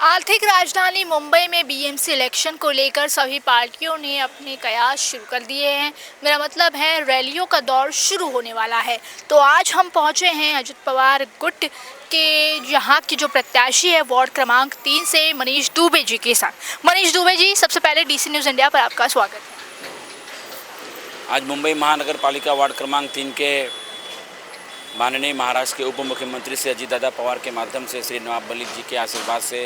आर्थिक राजधानी मुंबई में बीएमसी इलेक्शन को लेकर सभी पार्टियों ने अपने कयास शुरू कर दिए हैं। मेरा मतलब है रैलियों का दौर शुरू होने वाला है। तो आज हम पहुंचे हैं अजित पवार गुट के यहाँ की जो प्रत्याशी है वार्ड क्रमांक 3 से मनीष दुबे जी के साथ। मनीष दुबे जी, सबसे पहले डीसी न्यूज़ इंडिया पर आपका स्वागत है। आज मुंबई महानगर पालिका वार्ड क्रमांक 3 के माननीय महाराष्ट्र के उप मुख्यमंत्री श्री अजितदादा पवार के माध्यम से श्री नवाब मलिक जी के आशीर्वाद से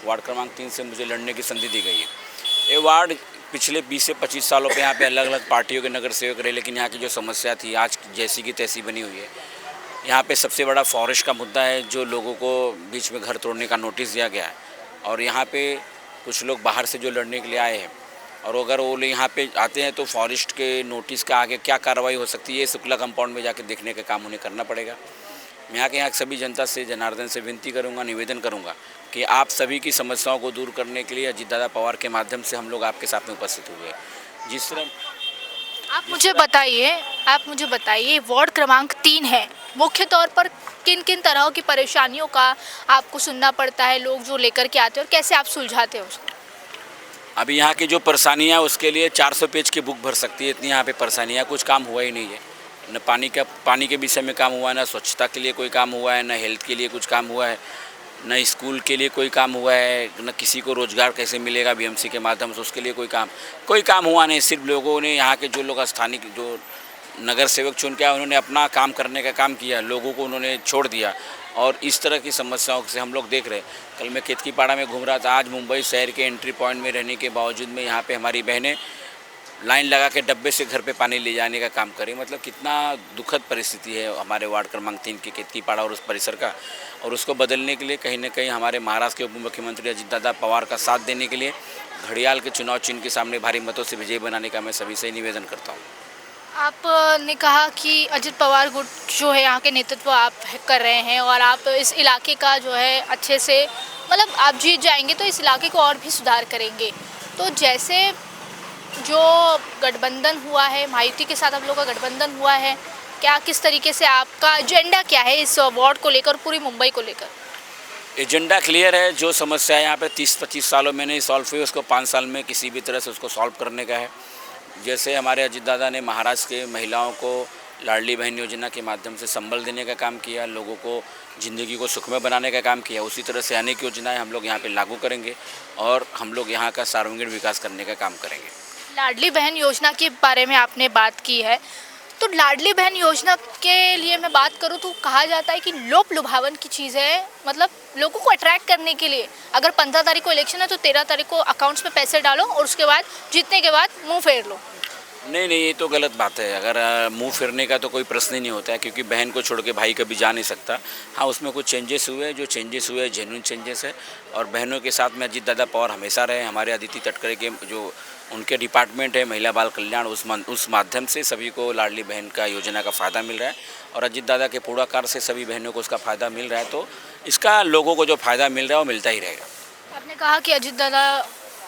वार्ड क्रमांक 3 से मुझे लड़ने की संधि दी गई है। ये वार्ड पिछले 20 से 25 सालों पे यहाँ पे अलग अलग पार्टियों के नगर सेवक रहे, लेकिन यहाँ की जो समस्या थी आज जैसी की तैसी बनी हुई है। यहाँ पे सबसे बड़ा फॉरेस्ट का मुद्दा है, जो लोगों को बीच में घर तोड़ने का नोटिस दिया गया है। और यहाँ पे कुछ लोग बाहर से जो लड़ने के लिए आए हैं, और अगर वो लोग यहाँ पे आते हैं तो फॉरेस्ट के नोटिस का आगे क्या कार्रवाई हो सकती है, शुक्ला कंपाउंड में जाके देखने का काम उन्हें करना पड़ेगा। मैं यहाँ सभी जनता से, जनार्दन से विनती करूँगा, निवेदन करूँगा कि आप सभी की समस्याओं को दूर करने के लिए अजितदादा पवार के माध्यम से हम लोग आपके साथ में उपस्थित हुए हैं। जिस तरह आप मुझे बताइए वार्ड क्रमांक 3 है, मुख्य तौर पर किन किन तरह की परेशानियों का आपको सुनना पड़ता है, लोग जो लेकर के आते हैं और कैसे आप सुलझाते हैं उसको? अभी यहाँ की जो परेशानियाँ उसके लिए 400 पेज की बुक भर सकती है, इतनी यहाँ पे परेशानियाँ। कुछ काम हुआ ही नहीं है, न पानी के विषय में काम हुआ है, न स्वच्छता के लिए कोई काम हुआ है, न हेल्थ के लिए कुछ काम हुआ है, न स्कूल के लिए कोई काम हुआ है, न किसी को रोज़गार कैसे मिलेगा बीएमसी के माध्यम से उसके लिए कोई काम हुआ नहीं। सिर्फ लोगों ने, यहाँ के जो लोग स्थानीय जो नगर सेवक चुन के आए, उन्होंने अपना काम करने का काम किया, लोगों को उन्होंने छोड़ दिया। और इस तरह की समस्याओं से हम लोग देख रहे हैं। कल मैं केतकीपाड़ा में घूम रहा था, आज मुंबई शहर के एंट्री पॉइंट में रहने के बावजूद में यहाँ पे हमारी बहनें लाइन लगा के डब्बे से घर पे पानी ले जाने का काम करें। मतलब कितना दुखद परिस्थिति है हमारे वार्ड क्रमांक 3 के केतकीपाड़ा और उस परिसर का। और उसको बदलने के लिए कहीं ना कहीं हमारे महाराष्ट्र के उप मुख्यमंत्री अजितदादा पवार का साथ देने के लिए घड़ियाल के चुनाव चिन्ह के सामने भारी मतों से विजयी बनाने का मैं सभी से निवेदन करता हूँ। आपने कहा कि अजित पवार गुट जो है यहाँ के नेतृत्व आप कर रहे हैं और आप इस इलाके का जो है अच्छे से, मतलब आप जीत जाएंगे तो इस इलाके को और भी सुधार करेंगे। तो जैसे जो गठबंधन हुआ है, मायावती के साथ आप लोगों का गठबंधन हुआ है, क्या किस तरीके से आपका एजेंडा क्या है इस वार्ड को लेकर, पूरी मुंबई को लेकर? एजेंडा क्लियर है। जो समस्या यहाँ पे 30-25 सालों में नहीं सॉल्व हुई, उसको 5 साल में किसी भी तरह से उसको सॉल्व करने का है। जैसे हमारे अजितदादा ने महाराष्ट्र के महिलाओं को लाडली बहन योजना के माध्यम से संबल देने का काम किया, लोगों को ज़िंदगी को सुखमय बनाने का काम किया, उसी तरह से अनेक योजनाएं हम लोग यहाँ पे लागू करेंगे और हम लोग यहाँ का सर्वांगीण विकास करने का काम करेंगे। लाडली बहन योजना के बारे में आपने बात की है, तो लाडली बहन योजना के लिए मैं बात करूं तो कहा जाता है कि लोभ लुभावन की चीज़ है। मतलब लोगों को अट्रैक्ट करने के लिए अगर 15 तारीख को इलेक्शन है तो 13 तारीख को अकाउंट्स में पैसे डालो और उसके बाद जीतने के बाद मुंह फेर लो। नहीं, ये तो गलत बात है। अगर मुंह फिरने का तो कोई प्रश्न ही नहीं होता है, क्योंकि बहन को छोड़ के भाई कभी जा नहीं सकता। हाँ, उसमें कुछ चेंजेस हुए, जो चेंजेस हुए जेन्युइन चेंजेस है। और बहनों के साथ में अजितदादा पवार हमेशा रहे। हमारे अदिति तटकरे के जो उनके डिपार्टमेंट है महिला बाल कल्याण, उस माध्यम से सभी को लाडली बहन का योजना का फ़ायदा मिल रहा है और अजितदादा के पुढाकार से सभी बहनों को उसका फ़ायदा मिल रहा है। तो इसका लोगों को जो फ़ायदा मिल रहा है वो मिलता ही रहेगा। आपने कहा कि अजितदादा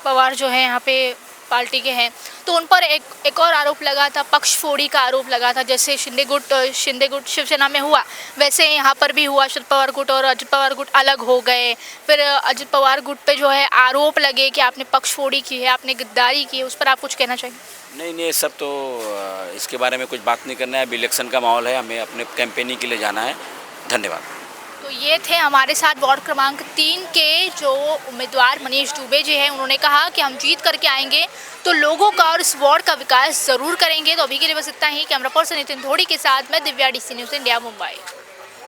पवार जो है यहाँ पे पार्टी के हैं, तो उन पर एक और आरोप लगा था, पक्ष फोड़ी का आरोप लगा था। जैसे शिंदे गुट शिवसेना में हुआ, वैसे यहाँ पर भी हुआ। शरद पवार गुट और अजित पवार गुट अलग हो गए। फिर अजित पवार गुट पे जो है आरोप लगे कि आपने पक्ष फोड़ी की है, आपने गद्दारी की है। उस पर आप कुछ कहना चाहिए? नहीं, सब तो इसके बारे में कुछ बात नहीं करना है। अभी इलेक्शन का माहौल है, हमें अपने कैंपेनिंग के लिए जाना है। धन्यवाद। तो ये थे हमारे साथ वार्ड क्रमांक 3 के जो उम्मीदवार मनीष दुबे जी हैं। उन्होंने कहा कि हम जीत करके आएंगे तो लोगों का और इस वार्ड का विकास ज़रूर करेंगे। तो अभी के लिए बस इतना ही। कैमरा पर्सन नितिन धोड़ी के साथ मैं Divya, DC news India, Mumbai.